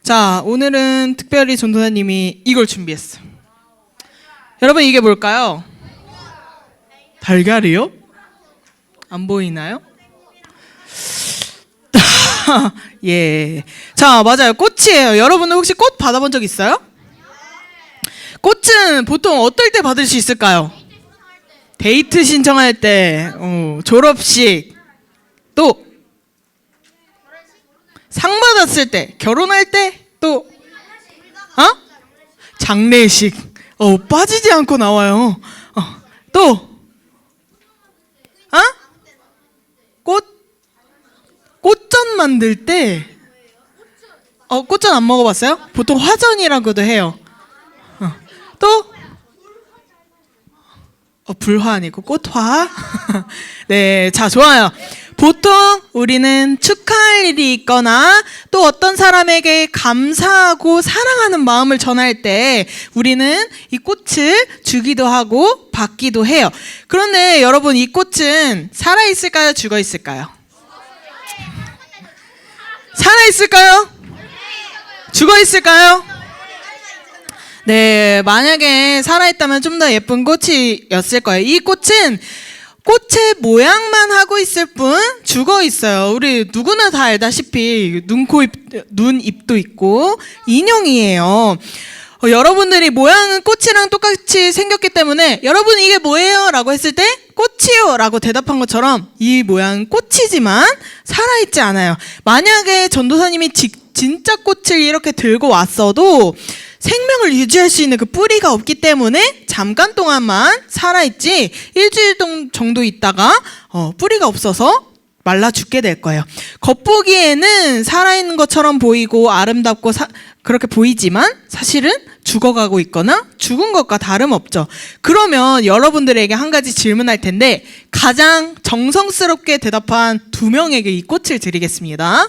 자, 오늘은 특별히 전도사님이 이걸 준비했어. 여러분, 이게 뭘까요? 달걀이요? 안 보이나요? 예. 자, 맞아요. 꽃이에요. 여러분은 혹시 꽃 받아본 적 있어요? 꽃은 보통 어떨 때 받을 수 있을까요? 데이트 신청할 때, 졸업식, 또 상 받았을 때, 결혼할 때, 또 장례식. 빠지지 않고 나와요. 또 꽃전 만들 때. 꽃전 안 먹어봤어요? 보통 화전이라고도 해요. 또 불화 아니고 꽃화. 네, 자, 좋아요. 보통 우리는 축하할 일이 있거나 또 어떤 사람에게 감사하고 사랑하는 마음을 전할 때 우리는 이 꽃을 주기도 하고 받기도 해요. 그런데 여러분, 이 꽃은 살아있을까요? 죽어있을까요? 살아있을까요? 죽어있을까요? 네, 만약에 살아있다면 좀 더 예쁜 꽃이었을 거예요. 이 꽃은 꽃의 모양만 하고 있을 뿐 죽어 있어요. 우리 누구나 다 알다시피 눈, 코, 눈, 입도 있고 인형이에요. 여러분들이 모양은 꽃이랑 똑같이 생겼기 때문에 여러분 이게 뭐예요? 라고 했을 때 꽃이요 라고 대답한 것처럼 이 모양은 꽃이지만 살아있지 않아요. 만약에 전도사님이 진짜 꽃을 이렇게 들고 왔어도 생명을 유지할 수 있는 그 뿌리가 없기 때문에 잠깐 동안만 살아있지 일주일 정도 있다가 뿌리가 없어서 말라 죽게 될 거예요. 겉보기에는 살아있는 것처럼 보이고 아름답고 그렇게 보이지만 사실은 죽어가고 있거나 죽은 것과 다름없죠. 그러면 여러분들에게 한 가지 질문할 텐데 가장 정성스럽게 대답한 2명에게 이 꽃을 드리겠습니다.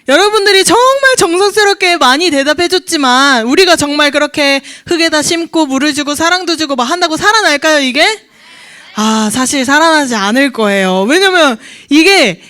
여러분들이 정말 정성스럽게 많이 대답해줬지만 우리가 정말 그렇게 흙에다 심고 물을 주고 사랑도 주고 막 한다고 살아날까요, 이게? 사실 살아나지 않을 거예요. 왜냐면 이게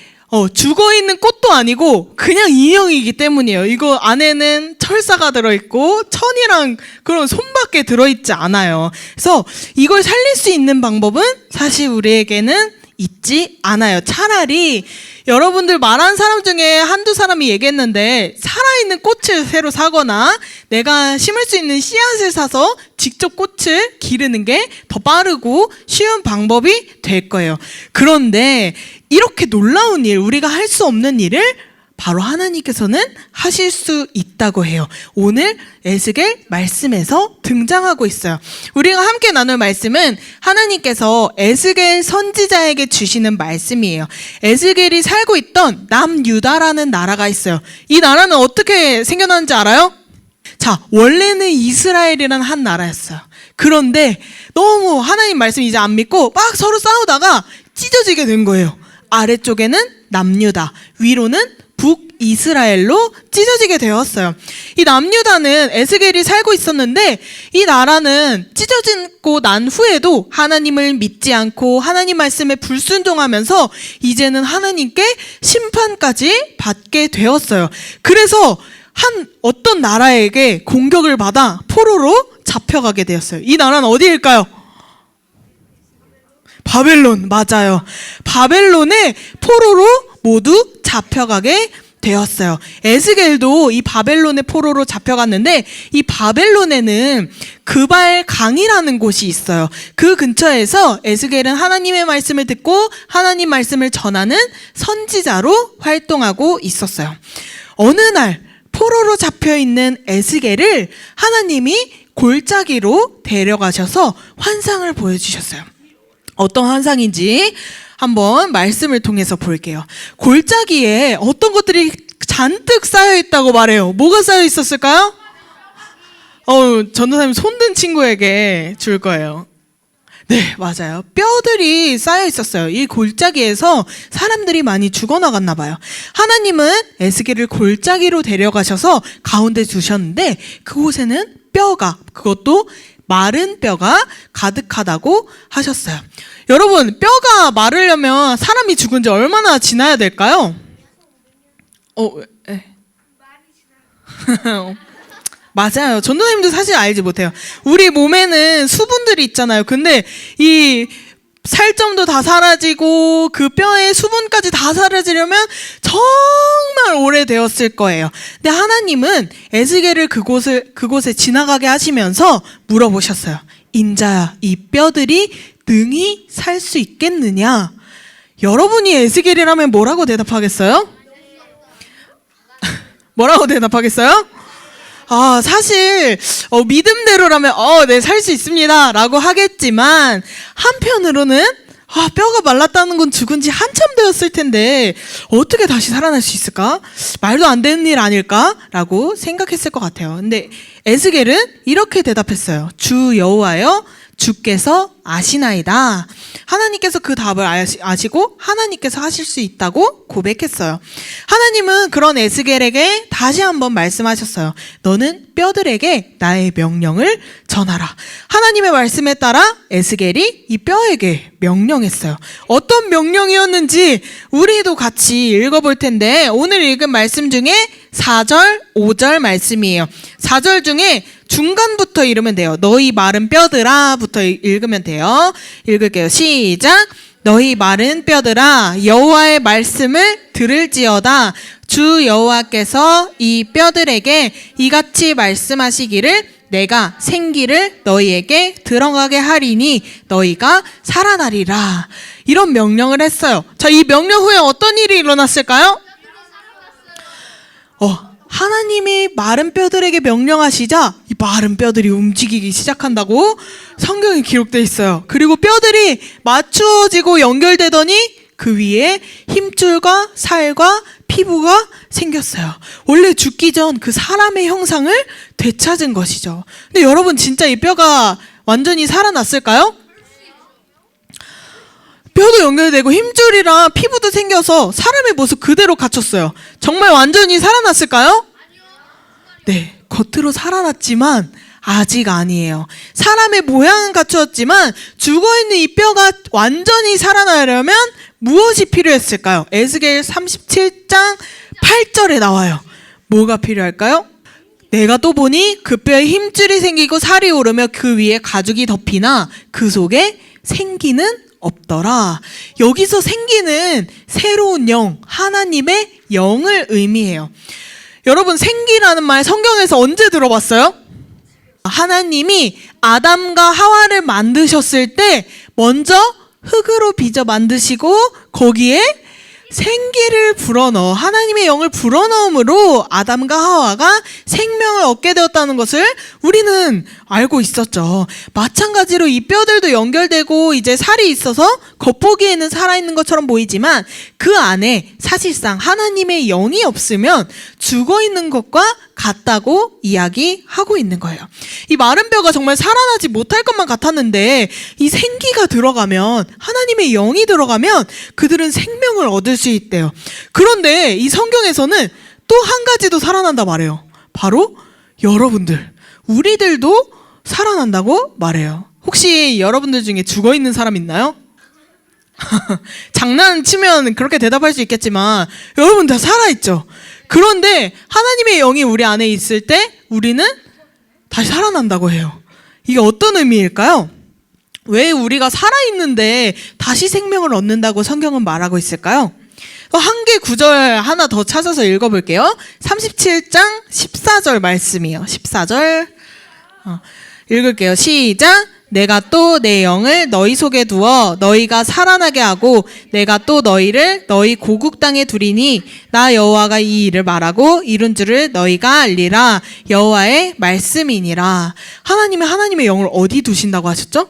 죽어있는 꽃도 아니고 그냥 인형이기 때문이에요. 이거 안에는 철사가 들어있고 천이랑 그런 손밖에 들어있지 않아요. 그래서 이걸 살릴 수 있는 방법은 사실 우리에게는 있지 않아요. 차라리 여러분들 말한 사람 중에 한두 사람이 얘기했는데 살아있는 꽃을 새로 사거나 내가 심을 수 있는 씨앗을 사서 직접 꽃을 기르는 게 더 빠르고 쉬운 방법이 될 거예요. 그런데 이렇게 놀라운 일, 우리가 할 수 없는 일을 바로 하나님께서는 하실 수 있다고 해요. 오늘 에스겔 말씀에서 등장하고 있어요. 우리가 함께 나눌 말씀은 하나님께서 에스겔 선지자에게 주시는 말씀이에요. 에스겔이 살고 있던 남유다라는 나라가 있어요. 이 나라는 어떻게 생겨났는지 알아요? 자, 원래는 이스라엘이라는 한 나라였어요. 그런데 너무 하나님 말씀 이제 안 믿고 막 서로 싸우다가 찢어지게 된 거예요. 아래쪽에는 남유다, 위로는 북이스라엘로 찢어지게 되었어요. 이 남유다는 에스겔이 살고 있었는데 이 나라는 찢어지고 난 후에도 하나님을 믿지 않고 하나님 말씀에 불순종하면서 이제는 하나님께 심판까지 받게 되었어요. 그래서 어떤 나라에게 공격을 받아 포로로 잡혀가게 되었어요. 이 나라는 어디일까요? 바벨론, 맞아요. 바벨론의 포로로 모두 잡혀가게 되었어요. 에스겔도 이 바벨론의 포로로 잡혀갔는데 이 바벨론에는 그발 강이라는 곳이 있어요. 그 근처에서 에스겔은 하나님의 말씀을 듣고 하나님 말씀을 전하는 선지자로 활동하고 있었어요. 어느 날 포로로 잡혀있는 에스겔을 하나님이 골짜기로 데려가셔서 환상을 보여주셨어요. 어떤 환상인지 한번 말씀을 통해서 볼게요. 골짜기에 어떤 것들이 잔뜩 쌓여 있다고 말해요. 뭐가 쌓여 있었을까요? 전도사님 손든 친구에게 줄 거예요. 네, 맞아요. 뼈들이 쌓여 있었어요. 이 골짜기에서 사람들이 많이 죽어나갔나 봐요. 하나님은 에스겔을 골짜기로 데려가셔서 가운데 두셨는데 그곳에는 뼈가, 그것도 마른 뼈가 가득하다고 하셨어요. 여러분, 뼈가 마르려면 사람이 죽은 지 얼마나 지나야 될까요? 맞아요. 전도사님도 사실 알지 못해요. 우리 몸에는 수분들이 있잖아요. 근데 이 살점도 다 사라지고 그 뼈의 수분까지 다 사라지려면 정말 오래되었을 거예요. 근데 하나님은 에스겔을 그곳에 지나가게 하시면서 물어보셨어요. 인자야, 이 뼈들이 능히 살 수 있겠느냐? 여러분이 에스겔이라면 뭐라고 대답하겠어요? 뭐라고 대답하겠어요? 사실 믿음대로라면 네, 살 수 있습니다 라고 하겠지만 한편으로는 뼈가 말랐다는 건 죽은 지 한참 되었을 텐데 어떻게 다시 살아날 수 있을까? 말도 안 되는 일 아닐까? 라고 생각했을 것 같아요. 근데 에스겔은 이렇게 대답했어요. 주 여호와여, 주께서 아시나이다. 하나님께서 그 답을 아시고 하나님께서 하실 수 있다고 고백했어요. 하나님은 그런 에스겔에게 다시 한번 말씀하셨어요. 너는 뼈들에게 나의 명령을 전하라. 하나님의 말씀에 따라 에스겔이 이 뼈에게 명령했어요. 어떤 명령이었는지 우리도 같이 읽어볼 텐데 오늘 읽은 말씀 중에 4절, 5절 말씀이에요. 4절 중에 중간부터 읽으면 돼요. 너희 마른 뼈들아 부터 읽으면 돼요. 읽을게요. 시작. 너희 마른 뼈들아 여호와의 말씀을 들을지어다. 주 여호와께서 이 뼈들에게 이같이 말씀하시기를 내가 생기를 너희에게 들어가게 하리니 너희가 살아나리라. 이런 명령을 했어요. 자, 이 명령 후에 어떤 일이 일어났을까요? 하나님이 마른 뼈들에게 명령하시자 이 마른 뼈들이 움직이기 시작한다고 성경에 기록되어 있어요. 그리고 뼈들이 맞추어지고 연결되더니 그 위에 힘줄과 살과 피부가 생겼어요. 원래 죽기 전 그 사람의 형상을 되찾은 것이죠. 근데 여러분, 진짜 이 뼈가 완전히 살아났을까요? 뼈도 연결되고 힘줄이랑 피부도 생겨서 사람의 모습 그대로 갖췄어요. 정말 완전히 살아났을까요? 네, 겉으로 살아났지만 아직 아니에요. 사람의 모양은 갖추었지만 죽어있는 이 뼈가 완전히 살아나려면 무엇이 필요했을까요? 에스겔 37장 8절에 나와요. 뭐가 필요할까요? 내가 또 보니 그 뼈에 힘줄이 생기고 살이 오르며 그 위에 가죽이 덮이나 그 속에 생기는 없더라. 여기서 생기는 새로운 영, 하나님의 영을 의미해요. 여러분, 생기라는 말 성경에서 언제 들어봤어요? 하나님이 아담과 하와를 만드셨을 때 먼저 흙으로 빚어 만드시고 거기에 생기를 불어넣어 하나님의 영을 불어넣음으로 아담과 하와가 생명을 얻게 되었다는 것을 우리는 알고 있었죠. 마찬가지로 이 뼈들도 연결되고 이제 살이 있어서 겉보기에는 살아있는 것처럼 보이지만 그 안에 사실상 하나님의 영이 없으면 죽어있는 것과 같다고 이야기하고 있는 거예요. 이 마른 뼈가 정말 살아나지 못할 것만 같았는데 이 생기가 들어가면, 하나님의 영이 들어가면 그들은 생명을 얻을 수 있대요. 그런데 이 성경에서는 또 한 가지도 살아난다 말해요. 바로 여러분들, 우리들도 살아난다고 말해요. 혹시 여러분들 중에 죽어있는 사람 있나요? 장난치면 그렇게 대답할 수 있겠지만 여러분 다 살아있죠. 그런데 하나님의 영이 우리 안에 있을 때 우리는 다시 살아난다고 해요. 이게 어떤 의미일까요? 왜 우리가 살아있는데 다시 생명을 얻는다고 성경은 말하고 있을까요? 한 개 구절 하나 더 찾아서 읽어볼게요. 37장 14절 말씀이에요. 14절 읽을게요. 시작. 내가 또 내 영을 너희 속에 두어 너희가 살아나게 하고 내가 또 너희를 너희 고국 땅에 두리니 나 여호와가 이 일을 말하고 이룬 줄을 너희가 알리라. 여호와의 말씀이니라. 하나님의 영을 어디 두신다고 하셨죠?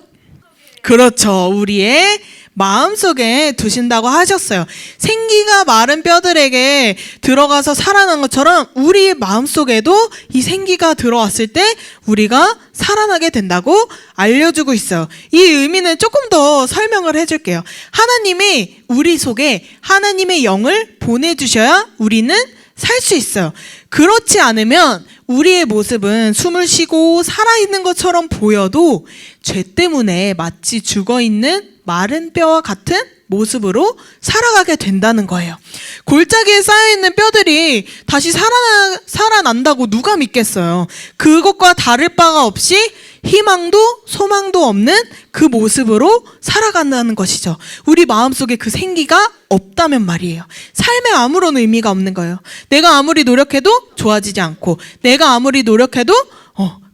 그렇죠. 우리의 마음속에 두신다고 하셨어요. 생기가 마른 뼈들에게 들어가서 살아난 것처럼 우리의 마음속에도 이 생기가 들어왔을 때 우리가 살아나게 된다고 알려주고 있어요. 이 의미는 조금 더 설명을 해줄게요. 하나님이 우리 속에 하나님의 영을 보내주셔야 우리는 살 수 있어요. 그렇지 않으면 우리의 모습은 숨을 쉬고 살아있는 것처럼 보여도 죄 때문에 마치 죽어있는 마른 뼈와 같은 모습으로 살아가게 된다는 거예요. 골짜기에 쌓여있는 뼈들이 다시 살아난다고 누가 믿겠어요? 그것과 다를 바가 없이 희망도 소망도 없는 그 모습으로 살아간다는 것이죠. 우리 마음속에 그 생기가 없다면 말이에요. 삶에 아무런 의미가 없는 거예요. 내가 아무리 노력해도 좋아지지 않고 내가 아무리 노력해도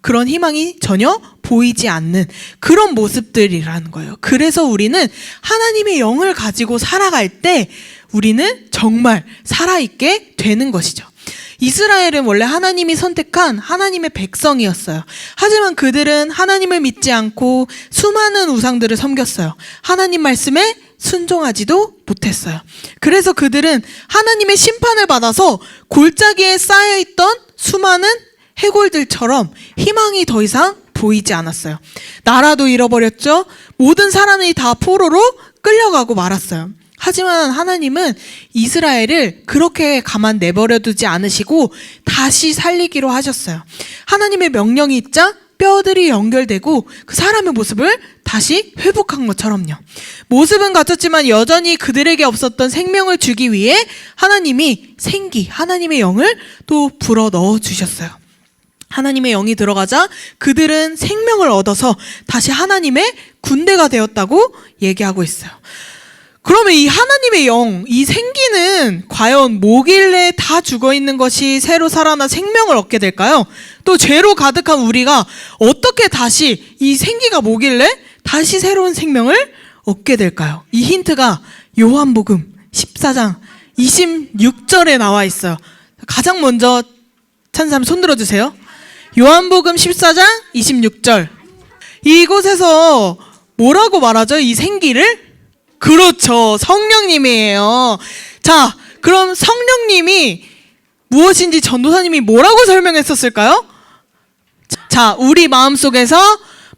그런 희망이 전혀 보이지 않는 그런 모습들이라는 거예요. 그래서 우리는 하나님의 영을 가지고 살아갈 때 우리는 정말 살아있게 되는 것이죠. 이스라엘은 원래 하나님이 선택한 하나님의 백성이었어요. 하지만 그들은 하나님을 믿지 않고 수많은 우상들을 섬겼어요. 하나님 말씀에 순종하지도 못했어요. 그래서 그들은 하나님의 심판을 받아서 골짜기에 쌓여있던 수많은 해골들처럼 희망이 더 이상 보이지 않았어요. 나라도 잃어버렸죠. 모든 사람이 다 포로로 끌려가고 말았어요. 하지만 하나님은 이스라엘을 그렇게 가만 내버려두지 않으시고 다시 살리기로 하셨어요. 하나님의 명령이 있자 뼈들이 연결되고 그 사람의 모습을 다시 회복한 것처럼요. 모습은 같았지만 여전히 그들에게 없었던 생명을 주기 위해 하나님이 하나님의 영을 또 불어 넣어 주셨어요. 하나님의 영이 들어가자 그들은 생명을 얻어서 다시 하나님의 군대가 되었다고 얘기하고 있어요. 그러면 이 하나님의 영, 이 생기는 과연 뭐길래 다 죽어있는 것이 새로 살아나 생명을 얻게 될까요? 또 죄로 가득한 우리가 어떻게 다시 이 생기가 뭐길래 다시 새로운 생명을 얻게 될까요? 이 힌트가 요한복음 14장 26절에 나와 있어요. 가장 먼저 찾는 사람 손 들어주세요. 요한복음 14장 26절. 이곳에서 뭐라고 말하죠? 이 생기를? 그렇죠. 성령님이에요. 자, 그럼 성령님이 무엇인지 전도사님이 뭐라고 설명했었을까요? 자, 우리 마음속에서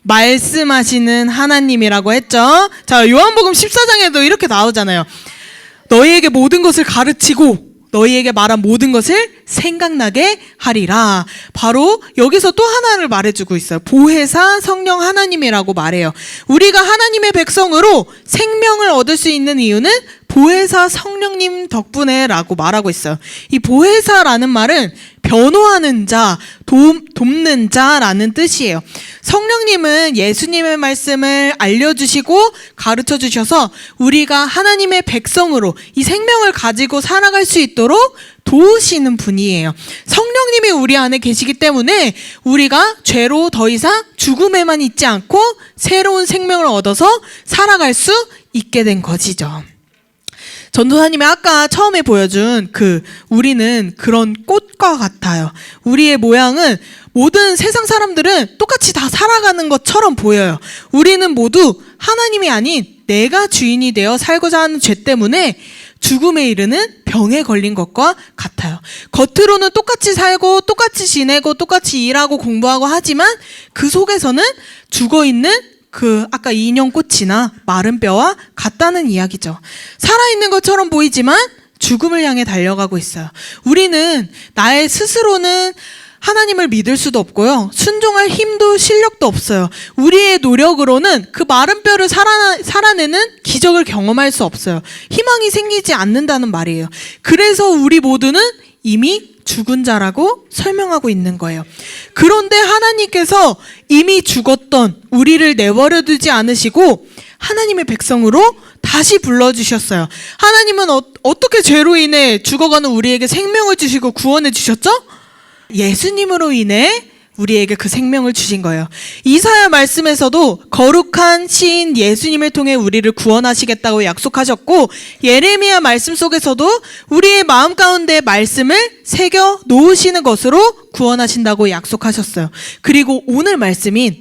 말씀하시는 하나님이라고 했죠. 자, 요한복음 14장에도 이렇게 나오잖아요. 너희에게 모든 것을 가르치고 너희에게 말한 모든 것을 생각나게 하리라. 바로 여기서 또 하나를 말해주고 있어요. 보혜사 성령 하나님이라고 말해요. 우리가 하나님의 백성으로 생명을 얻을 수 있는 이유는 보혜사 성령님 덕분에 라고 말하고 있어요. 이 보혜사라는 말은 변호하는 자, 돕는 자라는 뜻이에요. 성령님은 예수님의 말씀을 알려주시고 가르쳐 주셔서 우리가 하나님의 백성으로 이 생명을 가지고 살아갈 수 있도록 도우시는 분이에요. 성령님이 우리 안에 계시기 때문에 우리가 죄로 더 이상 죽음에만 있지 않고 새로운 생명을 얻어서 살아갈 수 있게 된 것이죠. 전도사님이 아까 처음에 보여준 우리는 그런 꽃과 같아요. 우리의 모양은 모든 세상 사람들은 똑같이 다 살아가는 것처럼 보여요. 우리는 모두 하나님이 아닌 내가 주인이 되어 살고자 하는 죄 때문에 죽음에 이르는 병에 걸린 것과 같아요. 겉으로는 똑같이 살고 똑같이 지내고 똑같이 일하고 공부하고 하지만 그 속에서는 죽어있는 아까 인형꽃이나 마른 뼈와 같다는 이야기죠. 살아있는 것처럼 보이지만 죽음을 향해 달려가고 있어요. 우리는 나의 스스로는 하나님을 믿을 수도 없고요. 순종할 힘도 실력도 없어요. 우리의 노력으로는 그 마른 뼈를 살아내는 기적을 경험할 수 없어요. 희망이 생기지 않는다는 말이에요. 그래서 우리 모두는 이미 죽은 자라고 설명하고 있는 거예요. 그런데 하나님께서 이미 죽었던 우리를 내버려 두지 않으시고 하나님의 백성으로 다시 불러주셨어요. 하나님은 어떻게 죄로 인해 죽어가는 우리에게 생명을 주시고 구원해 주셨죠? 예수님으로 인해 우리에게 그 생명을 주신 거예요. 이사야 말씀에서도 거룩한 시인 예수님을 통해 우리를 구원하시겠다고 약속하셨고, 예레미야 말씀 속에서도 우리의 마음 가운데 말씀을 새겨 놓으시는 것으로 구원하신다고 약속하셨어요. 그리고 오늘 말씀인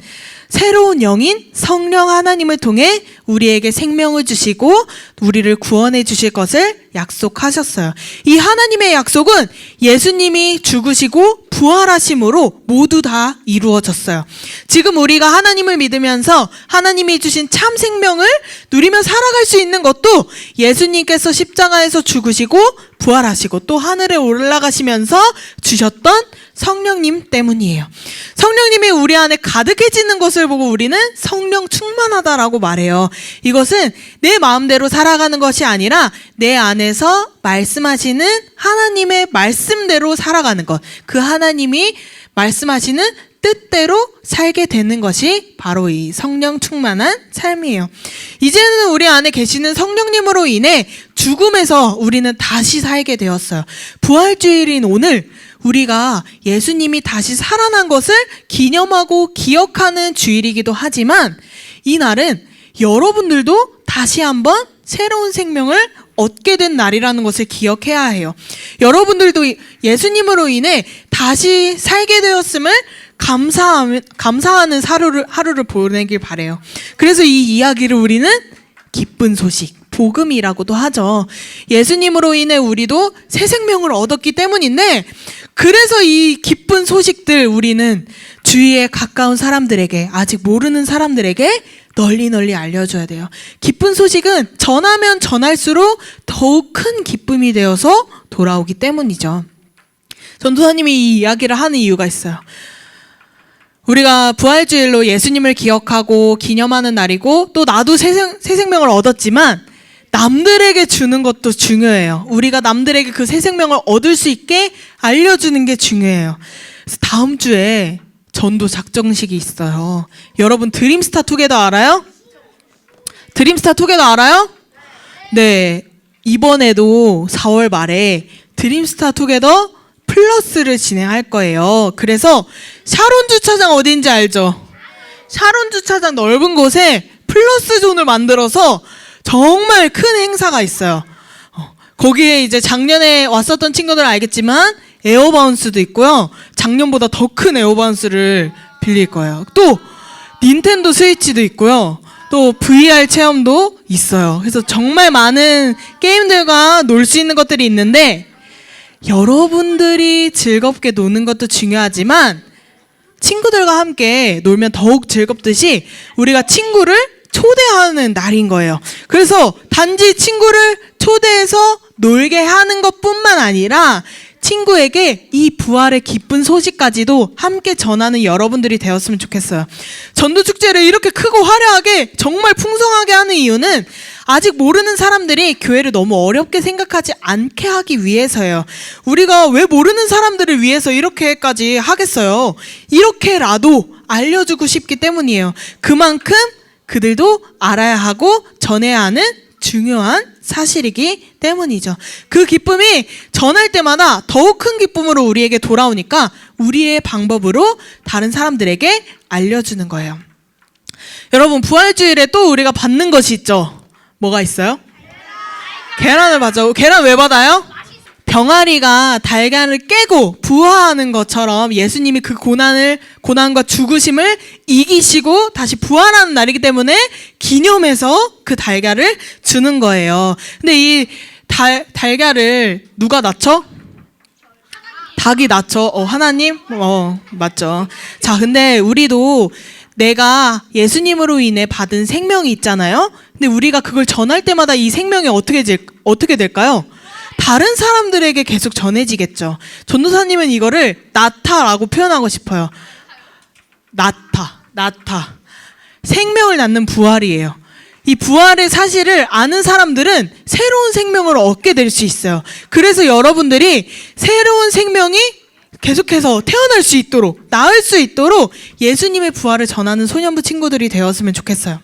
새로운 영인 성령 하나님을 통해 우리에게 생명을 주시고 우리를 구원해 주실 것을 약속하셨어요. 이 하나님의 약속은 예수님이 죽으시고 부활하심으로 모두 다 이루어졌어요. 지금 우리가 하나님을 믿으면서 하나님이 주신 참 생명을 누리며 살아갈 수 있는 것도 예수님께서 십자가에서 죽으시고 부활하시고 또 하늘에 올라가시면서 주셨던 성령님 때문이에요. 성령님이 우리 안에 가득해지는 것을 보고 우리는 성령 충만하다라고 말해요. 이것은 내 마음대로 살아가는 것이 아니라 내 안에서 말씀하시는 하나님의 말씀대로 살아가는 것. 그 하나님이 말씀하시는 뜻대로 살게 되는 것이 바로 이 성령 충만한 삶이에요. 이제는 우리 안에 계시는 성령님으로 인해 죽음에서 우리는 다시 살게 되었어요. 부활주일인 오늘 우리가 예수님이 다시 살아난 것을 기념하고 기억하는 주일이기도 하지만 이 날은 여러분들도 다시 한번 새로운 생명을 얻게 된 날이라는 것을 기억해야 해요. 여러분들도 예수님으로 인해 다시 살게 되었음을 감사하는 하루를 보내길 바래요. 그래서 이 이야기를 우리는 기쁜 소식, 복음이라고도 하죠. 예수님으로 인해 우리도 새 생명을 얻었기 때문인데 그래서 이 기쁜 소식들 우리는 주위에 가까운 사람들에게 아직 모르는 사람들에게 널리 알려줘야 돼요. 기쁜 소식은 전하면 전할수록 더욱 큰 기쁨이 되어서 돌아오기 때문이죠. 전도사님이 이 이야기를 하는 이유가 있어요. 우리가 부활주일로 예수님을 기억하고 기념하는 날이고 또 나도 새 생명을 얻었지만 남들에게 주는 것도 중요해요. 우리가 남들에게 그 새 생명을 얻을 수 있게 알려주는 게 중요해요. 그래서 다음 주에 전도 작정식이 있어요. 여러분 드림스타 투게더 알아요? 드림스타 투게더 알아요? 네. 이번에도 4월 말에 드림스타 투게더 플러스를 진행할 거예요. 그래서 샤론 주차장 어딘지 알죠? 샤론 주차장 넓은 곳에 플러스 존을 만들어서 정말 큰 행사가 있어요. 거기에 이제 작년에 왔었던 친구들은 알겠지만 에어바운스도 있고요. 작년보다 더 큰 에어바운스를 빌릴 거예요. 또 닌텐도 스위치도 있고요. 또 VR 체험도 있어요. 그래서 정말 많은 게임들과 놀 수 있는 것들이 있는데 여러분들이 즐겁게 노는 것도 중요하지만 친구들과 함께 놀면 더욱 즐겁듯이 우리가 친구를 초대하는 날인 거예요. 그래서 단지 친구를 초대해서 놀게 하는 것뿐만 아니라 친구에게 이 부활의 기쁜 소식까지도 함께 전하는 여러분들이 되었으면 좋겠어요. 전도축제를 이렇게 크고 화려하게 정말 풍성하게 하는 이유는 아직 모르는 사람들이 교회를 너무 어렵게 생각하지 않게 하기 위해서예요. 우리가 왜 모르는 사람들을 위해서 이렇게까지 하겠어요? 이렇게라도 알려주고 싶기 때문이에요. 그만큼 그들도 알아야 하고 전해야 하는 중요한 사실이기 때문이죠. 그 기쁨이 전할 때마다 더욱 큰 기쁨으로 우리에게 돌아오니까 우리의 방법으로 다른 사람들에게 알려주는 거예요. 여러분 부활주일에 또 우리가 받는 것이 있죠. 뭐가 있어요? 계란을 받죠. 계란 왜 받아요? 병아리가 달걀을 깨고 부화하는 것처럼 예수님이 그 고난과 죽으심을 이기시고 다시 부활하는 날이기 때문에 기념해서 그 달걀을 주는 거예요. 근데 이 달걀을 누가 낳죠? 닭이 낳죠. 하나님? 맞죠. 자, 근데 우리도 내가 예수님으로 인해 받은 생명이 있잖아요. 근데 우리가 그걸 전할 때마다 이 생명이 어떻게 될까요? 다른 사람들에게 계속 전해지겠죠. 전도사님은 이거를 나타라고 표현하고 싶어요. 나타. 생명을 낳는 부활이에요. 이 부활의 사실을 아는 사람들은 새로운 생명을 얻게 될 수 있어요. 그래서 여러분들이 새로운 생명이 계속해서 태어날 수 있도록, 나을 수 있도록 예수님의 부활을 전하는 소년부 친구들이 되었으면 좋겠어요.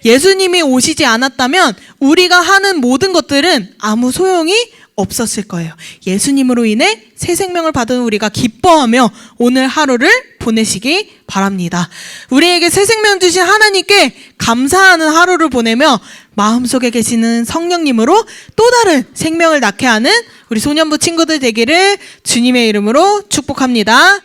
예수님이 오시지 않았다면 우리가 하는 모든 것들은 아무 소용이 없었을 거예요. 예수님으로 인해 새 생명을 받은 우리가 기뻐하며 오늘 하루를 보내시기 바랍니다. 우리에게 새 생명 주신 하나님께 감사하는 하루를 보내며 마음속에 계시는 성령님으로 또 다른 생명을 낳게 하는 우리 소년부 친구들 되기를 주님의 이름으로 축복합니다.